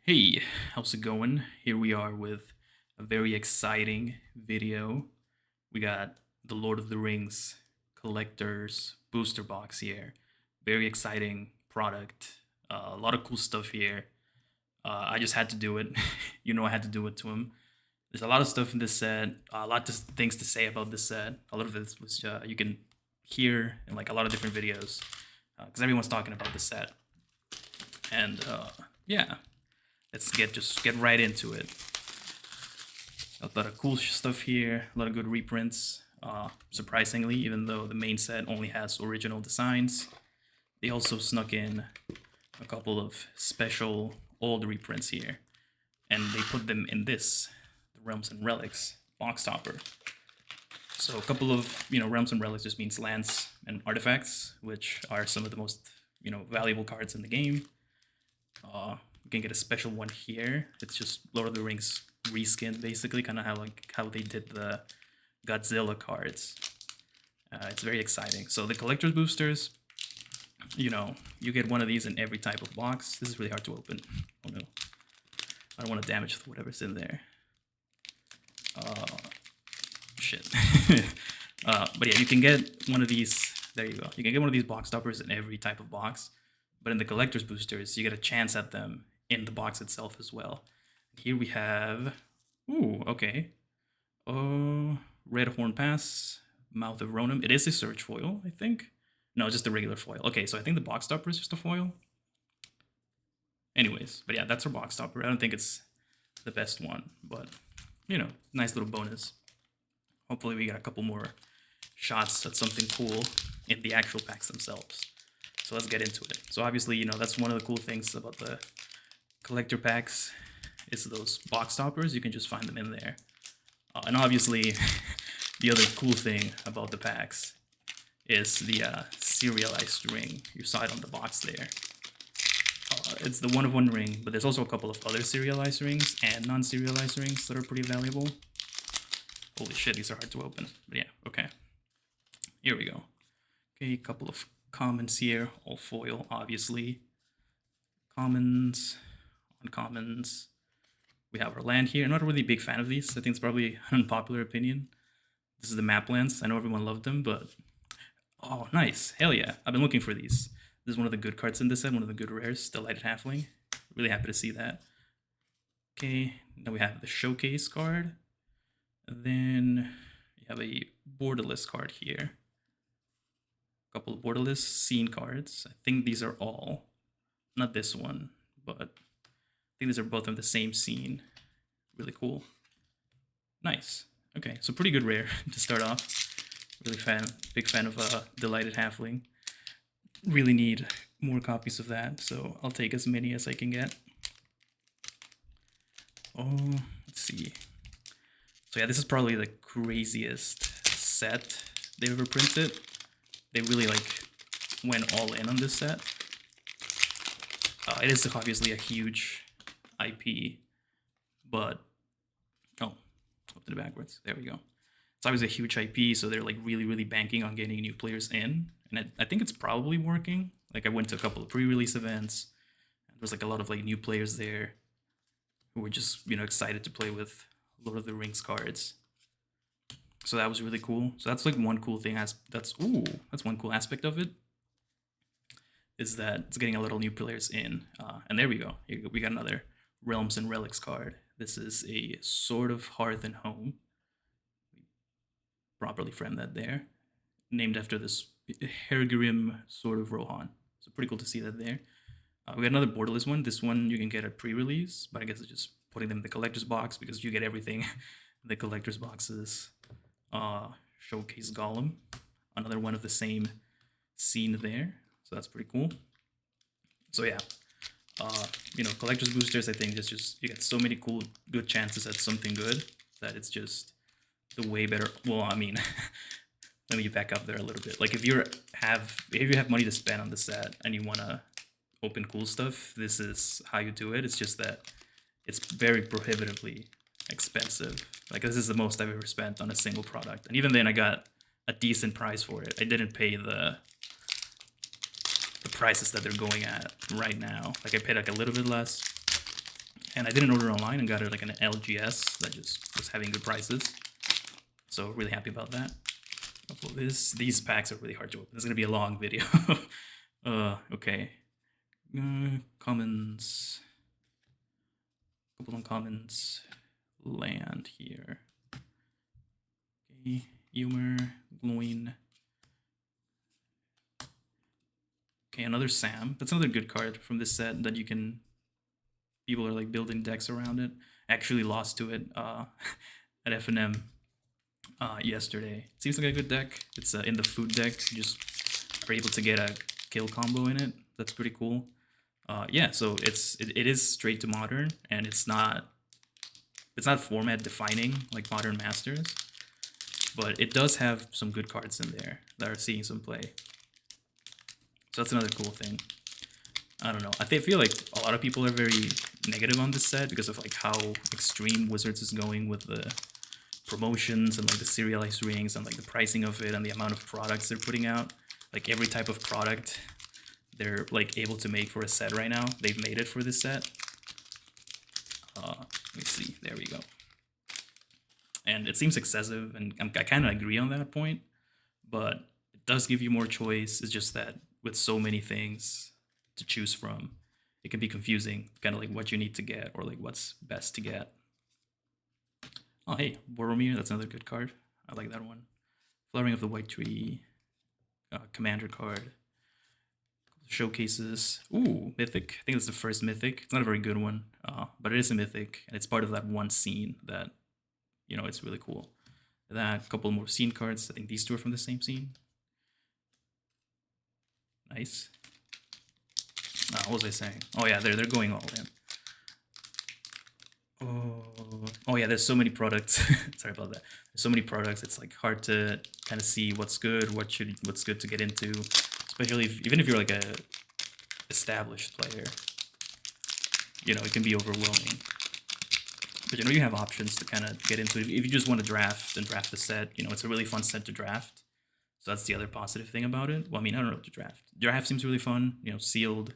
Hey, how's it going? Here we are with a very exciting video. We got the Lord of the Rings Collectors booster box here. Very exciting product. A lot of cool stuff here. I just had to do it. I had to do it to him. There's a lot of stuff in this set. A lot of things to say about this set. A lot of it was you can hear in like a lot of different videos because everyone's talking about this set. And yeah. Let's get right into it. A lot of cool stuff here, a lot of good reprints. Surprisingly, even though the main set only has original designs, they also snuck in a couple of special old reprints here, and they put them in the Realms and Relics box topper. So a couple of Realms and Relics just means lands and artifacts, which are some of the most valuable cards in the game. You can get a special one here. It's just Lord of the Rings reskin, basically, kind of how they did the Godzilla cards. It's very exciting. So the collector's boosters, you get one of these in every type of box. This is really hard to open. Oh no, I don't want to damage whatever's in there. Shit. But yeah, you can get one of these. There you go. You can get one of these box toppers in every type of box. But in the collector's boosters, you get a chance at them in the box itself as well. Here we have, okay. Red Horn Pass, Mouth of Ronan. It is a search foil, I think. No, just a regular foil. Okay, so I think the box topper is just a foil. Anyways, but yeah, that's our box topper. I don't think it's the best one, but nice little bonus. Hopefully we get a couple more shots at something cool in the actual packs themselves. So let's get into it. So obviously, that's one of the cool things about the collector packs is those box toppers. You can just find them in there. And obviously, the other cool thing about the packs is the serialized ring. You saw it on the box there. It's the 1-of-1 ring, but there's also a couple of other serialized rings and non-serialized rings that are pretty valuable. Holy shit, these are hard to open. But yeah, okay. Here we go. Okay, a couple of commons here, all foil, obviously. Commons, uncommons. We have our land here. I'm not a really big fan of these. I think it's probably an unpopular opinion. This is the map lands. I know everyone loved them, but oh, nice. Hell yeah. I've been looking for these. This is one of the good cards in this set, one of the good rares, Delighted Halfling. Really happy to see that. Okay, now we have the Showcase card. And then we have a Borderless card here. A couple of Borderless Scene cards. I think these are all, not this one, but I think these are both of the same scene. Really cool. Nice. Okay, so pretty good rare to start off. Really big fan of Delighted Halfling. Really need more copies of that, so I'll take as many as I can get. Oh, let's see. So yeah, this is probably the craziest set they've ever printed. They really went all in on this set. It is obviously a huge IP, but open it backwards. There we go. It's obviously a huge IP, so they're really banking on getting new players in, and I think it's probably working. I went to a couple of pre-release events. And there's a lot of new players there who were just excited to play with Lord of the Rings cards. So that was really cool. So that's one cool thing. That's one cool aspect of it. Is that it's getting a little new players in. And there we go. We got another Realms and Relics card. This is a Sword of Hearth and Home. Properly frame that there. Named after this Hergrim Sword of Rohan. So pretty cool to see that there. We got another borderless one. This one you can get at pre-release, but I guess it's just putting them in the collector's box because you get everything in the collector's boxes. Showcase Golem. Another one of the same scene there. So that's pretty cool. So yeah, collector's boosters, I think it's just, you get so many cool, good chances at something good that it's just the way better. Well, I mean, let me back up there a little bit. If you have money to spend on the set and you want to open cool stuff, this is how you do it. It's just that it's very prohibitively expensive. This is the most I've ever spent on a single product. And even then I got a decent price for it. I didn't pay the prices that they're going at right now. I paid a little bit less. And I didn't order online and got it like an LGS that just was having good prices. So really happy about that. These packs are really hard to open. This is gonna be a long video. Okay. Commons. Couple uncommons. Land here. Okay. Humor. Gloin. Okay, another Sam. That's another good card from this set that you can. People are like building decks around it. I actually lost to it at FNM yesterday. It seems like a good deck. It's in the food deck. You just are able to get a kill combo in it. That's pretty cool. Yeah, so it is straight to modern, and it's not format defining like Modern Masters, but it does have some good cards in there that are seeing some play. So that's another cool thing. I don't know. I feel like a lot of people are very negative on this set because of like how extreme Wizards is going with the promotions and like the serialized rings and like the pricing of it and the amount of products they're putting out. Like every type of product they're like able to make for a set right now. They've made it for this set. Let me see. There we go. And it seems excessive, and I kind of agree on that point, but it does give you more choice. It's just that with so many things to choose from, it can be confusing, kind of like what you need to get or like what's best to get. Oh, hey, Boromir, that's another good card. I like that one. Flowering of the White Tree, Commander card. Showcases. Ooh, Mythic. I think it's the first Mythic. It's not a very good one, but it is a Mythic, and it's part of that one scene that, you know, it's really cool. That, a couple more scene cards. I think these two are from the same scene. Nice. What was I saying? Oh yeah, they're going all in. Oh yeah, there's so many products. Sorry about that. There's so many products. It's like hard to kind of see what's good, what's good to get into. Especially even if you're like a established player, you know, it can be overwhelming. But you know, you have options to kind of get into it. If you just want to draft and draft the set, you know, it's a really fun set to draft. So that's the other positive thing about it. Well, I mean, I don't know what to draft. Draft seems really fun. You know, Sealed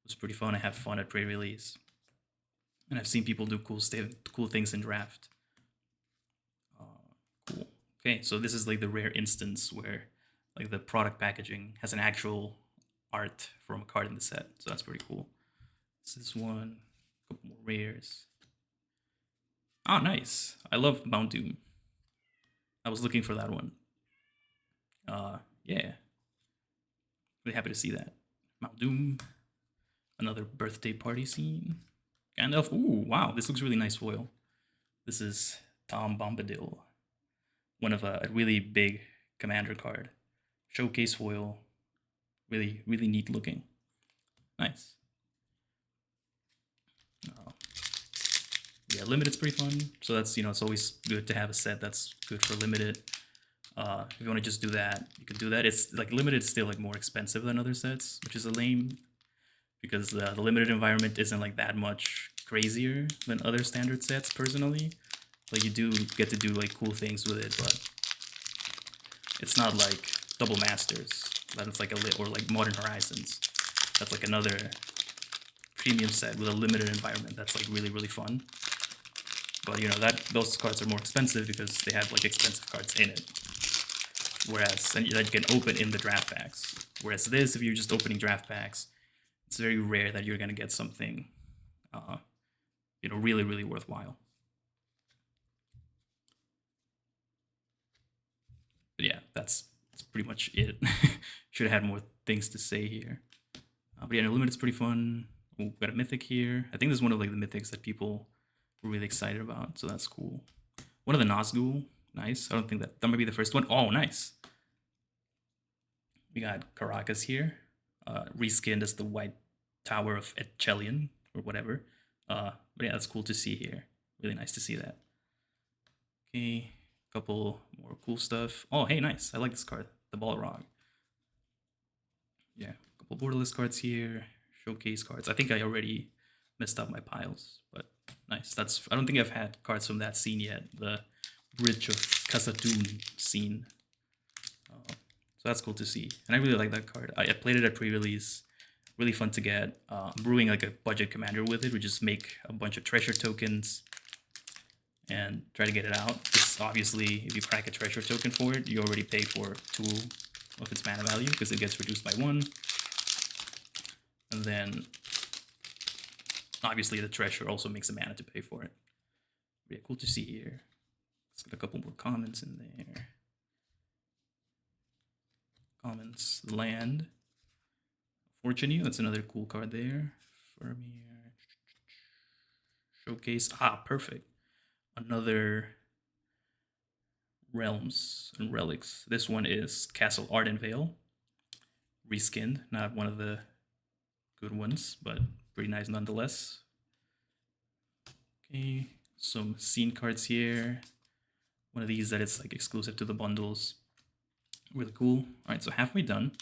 was pretty fun. I have fun at pre-release, and I've seen people do cool things in draft. Cool. Okay, so this is like the rare instance where like the product packaging has an actual art from a card in the set. So that's pretty cool. This is one. A couple more rares. Oh, nice. I love Mount Doom. I was looking for that one. Yeah. Really happy to see that. Mount Doom. Another birthday party scene. Gandalf. Ooh, wow. This looks really nice foil. This is Tom Bombadil. One of a really big commander card. Showcase foil. Really, really neat looking. Nice. Yeah, limited's pretty fun. So that's, you know, it's always good to have a set that's good for limited. If you want to just do that, you can do that. It's like limited is still like more expensive than other sets, which is a lame, because the limited environment isn't like that much crazier than other standard sets personally. Like you do get to do like cool things with it, but it's not like Double Masters. That's like or like Modern Horizons. That's like another premium set with a limited environment that's like really, really fun. But you know, those cards are more expensive because they have like expensive cards in it. Whereas, and that you can open in the draft packs. Whereas this, if you're just opening draft packs, it's very rare that you're gonna get something, you know, really, really worthwhile. But yeah, that's pretty much it. Should have had more things to say here. But yeah, no, Limited's pretty fun. Ooh, got a Mythic here. I think this is one of like the Mythics that people were really excited about, so that's cool. One of the Nazgul, nice. I don't think that might be the first one. Oh, nice. We got Caracas here, reskinned as the White Tower of Etchelion or whatever. But yeah, that's cool to see here. Really nice to see that. Okay, couple more cool stuff. Oh, hey, nice. I like this card, the Balrog. Yeah, a couple borderless cards here, showcase cards. I think I already messed up my piles, but nice. I don't think I've had cards from that scene yet, the Bridge of Khazad-dûm scene. So that's cool to see, and I really like that card. I played it at pre-release. Really fun to get. I'm brewing like a budget commander with it. We just make a bunch of treasure tokens and try to get it out. Because obviously, if you crack a treasure token for it, you already pay for 2 of its mana value because it gets reduced by 1. And then, obviously, the treasure also makes a mana to pay for it. Yeah, cool to see here. Let's get a couple more commons in there. Commons, land. Fortune You, that's another cool card there. Firmir. Showcase. Ah, perfect. Another Realms and Relics. This one is Castle Ardenvale. Reskinned. Not one of the good ones, but pretty nice nonetheless. Okay, some scene cards here. One of these that it's like exclusive to the bundles. Really cool. Alright, so halfway done.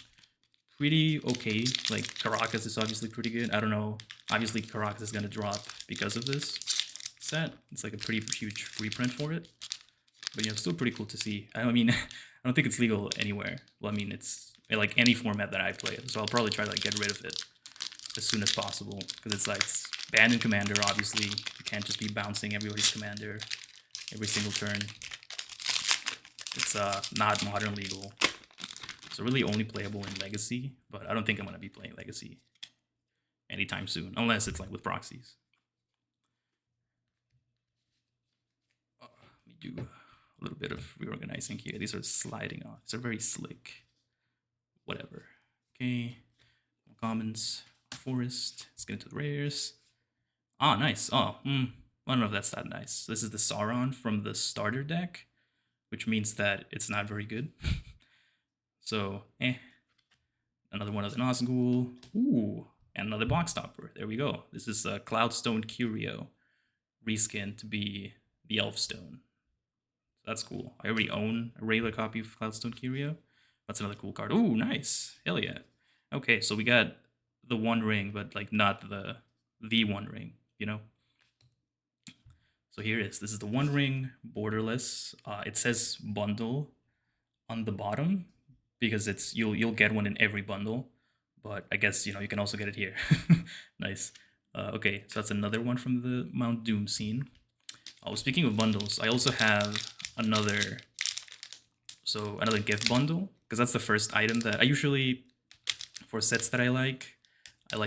Pretty okay. Like, Caracas is obviously pretty good. I don't know. Obviously, Caracas is going to drop because of this set. It's like a pretty huge reprint for it. But, you know, still pretty cool to see. I mean, I don't think it's legal anywhere. Well, I mean, it's like any format that I play. So I'll probably try to like get rid of it as soon as possible. Because it's like it's banned in Commander, obviously. You can't just be bouncing everybody's Commander every single turn. It's not modern legal. So really only playable in Legacy, but I don't think I'm going to be playing Legacy anytime soon, unless it's like with proxies. Let me do a little bit of reorganizing here. These are sliding off. These are very slick. Whatever. Okay. Commons, forest. Let's get into the rares. Ah, nice. Oh, I don't know if that's that nice. This is the Sauron from the starter deck, which means that it's not very good. So, another one of the Nazgul. Ooh, and another box topper. There we go. This is a Cloudstone Curio, reskin to be the Elfstone. So that's cool. I already own a regular copy of Cloudstone Curio. That's another cool card. Ooh, nice. Hell yeah. Okay, so we got the One Ring, but like not the One Ring, you know? So here it is. This is the One Ring, borderless. It says bundle on the bottom, because it's you'll get one in every bundle, but I guess you can also get it here. Nice. Okay, so that's another one from the Mount Doom scene. Oh, speaking of bundles, I also have another gift bundle, because that's the first item that I usually, for sets that I like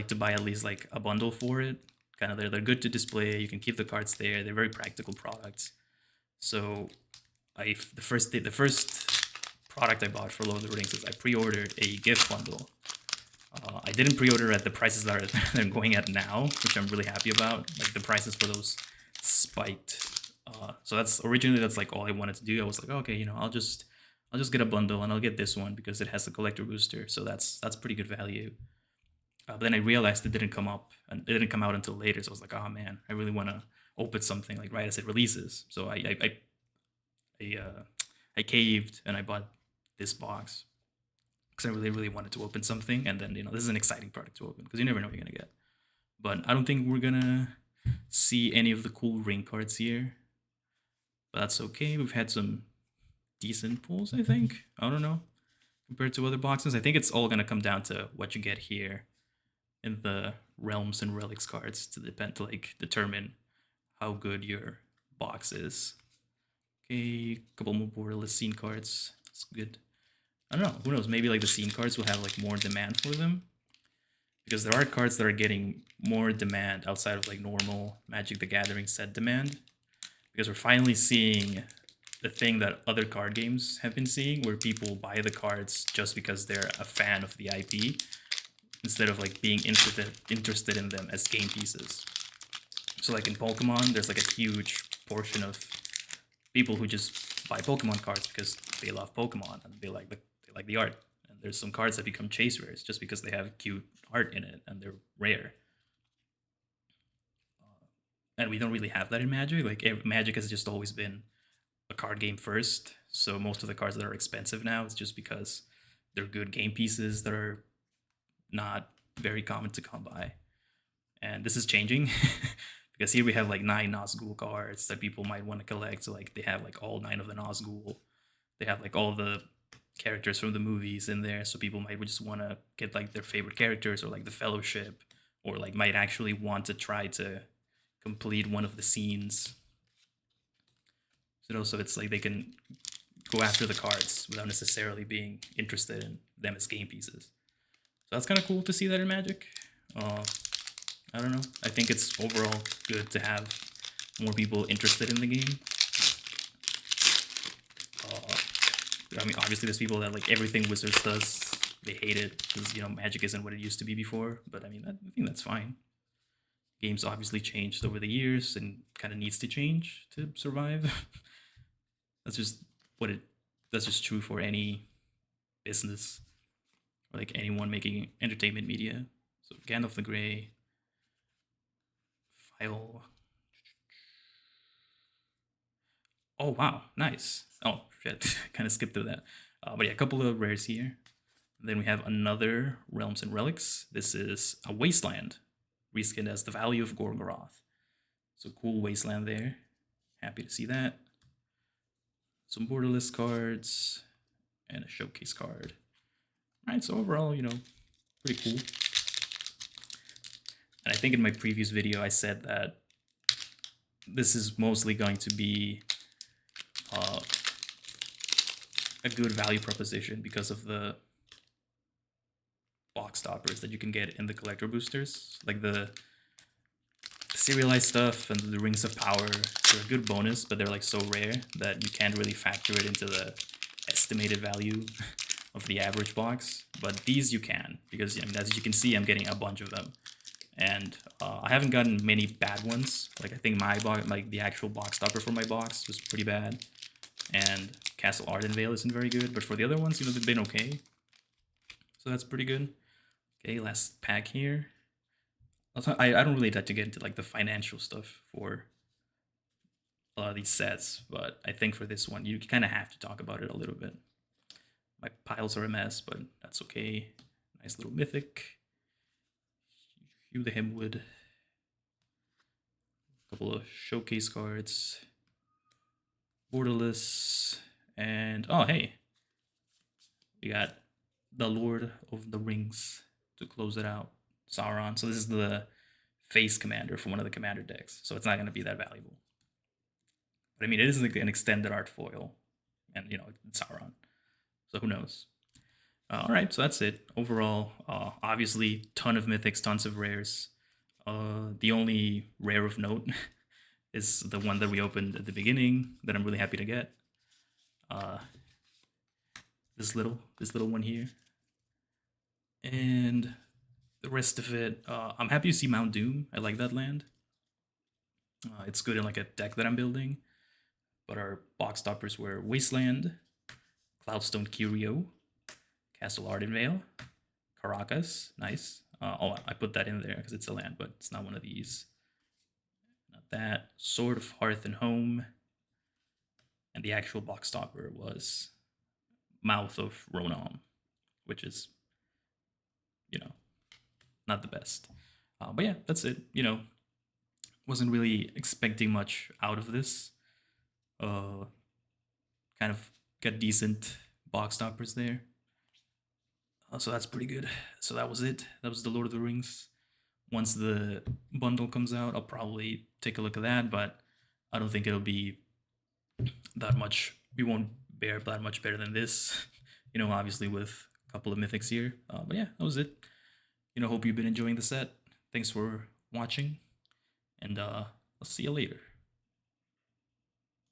to buy at least like a bundle for it. Kind of they're good to display. You can keep the cards there. They're very practical products. So the first product I bought for Lord of the Rings is I pre-ordered a gift bundle. I didn't pre-order at the prices that they're going at now, which I'm really happy about. Like the prices for those spiked. So that's like all I wanted to do. I was like, okay, I'll just get a bundle and I'll get this one because it has the collector booster. So that's pretty good value. But then I realized it didn't come out until later. So I was like, oh man, I really want to open something like right as it releases. So I caved and I bought this box because I really wanted to open something. And then this is an exciting product to open because you never know what you're gonna get. But I don't think we're gonna see any of the cool ring cards here. But that's okay. We've had some decent pulls, I think. I don't know. Compared to other boxes, I think it's all gonna come down to what you get here in the Realms and Relics cards to determine how good your box is. Okay, a couple more borderless scene cards. That's good. I don't know. Who knows? Maybe like the scene cards will have like more demand for them, because there are cards that are getting more demand outside of like normal Magic the Gathering set demand. Because we're finally seeing the thing that other card games have been seeing, where people buy the cards just because they're a fan of the IP, instead of like being interested in them as game pieces. So like in Pokemon, there's like a huge portion of people who just buy Pokemon cards because they love Pokemon and they like the art. And there's some cards that become chase rares just because they have cute art in it and they're rare. And we don't really have that in Magic. Like Magic has just always been a card game first. So most of the cards that are expensive now is just because they're good game pieces that are not very common to come by. And this is changing because here we have like 9 Nazgul cards that people might want to collect. So like they have like all 9 of the Nazgul. They have like all the characters from the movies in there, so people might just want to get like their favorite characters or like the Fellowship, or like might actually want to try to complete one of the scenes. So it's like they can go after the cards without necessarily being interested in them as game pieces. So that's kind of cool to see that in Magic. I don't know. I think it's overall good to have more people interested in the game. I mean, obviously, there's people that like everything Wizards does, they hate it because Magic isn't what it used to be before. But I mean, I think that's fine. Games obviously changed over the years and kind of needs to change to survive. that's just what it. That's just true for any business or like anyone making entertainment media. So Gandalf the Grey, file. Oh wow, nice. Oh shit, kind of skipped through that. But yeah, a couple of rares here. Then we have another Realms and Relics. This is a Wasteland, reskinned as the Valley of Gorgoroth. So cool Wasteland there. Happy to see that. Some borderless cards and a showcase card. All right, so overall, pretty cool. And I think in my previous video I said that this is mostly going to be a good value proposition because of the box toppers that you can get in the collector boosters. Like the serialized stuff and the Rings of Power, they're a good bonus, but they're like so rare that you can't really factor it into the estimated value of the average box. But these you can, because as you can see, I'm getting a bunch of them. And I haven't gotten many bad ones. Like I think my box, like the actual box topper for my box was pretty bad. And Castle Ardenvale isn't very good, but for the other ones, they've been okay. So that's pretty good. Okay, last pack here. I don't really like to get into like the financial stuff for a lot of these sets, but I think for this one, you kind of have to talk about it a little bit. My piles are a mess, but that's okay. Nice little mythic. Hugh the Hemwood. A couple of showcase cards. Borderless. And, oh, hey. We got the Lord of the Rings to close it out. Sauron. So this is the face commander for one of the commander decks. So it's not going to be that valuable. But I mean, it is like an extended art foil. And, it's Sauron. So who knows? All right, so that's it. Overall, obviously, ton of mythics, tons of rares. The only rare of note is the one that we opened at the beginning that I'm really happy to get. This little one here. And the rest of it, I'm happy to see Mount Doom. I like that land. It's good in like a deck that I'm building. But our box toppers were Wasteland, Cloudstone Curio, Castle Ardenvale, Caracas, nice. I put that in there because it's a land, but it's not one of these. Not that. Sword of Hearth and Home. And the actual box topper was Mouth of Ronan, which is, not the best. But yeah, that's it. Wasn't really expecting much out of this. Kind of got decent box toppers there. So that's pretty good. So that was it. That was the Lord of the Rings. Once the bundle comes out, I'll probably take a look at that, but I don't think it'll be that much. We won't bear that much better than this, obviously with a couple of mythics here. But yeah, that was it. Hope you've been enjoying the set. Thanks for watching, and I'll see you later.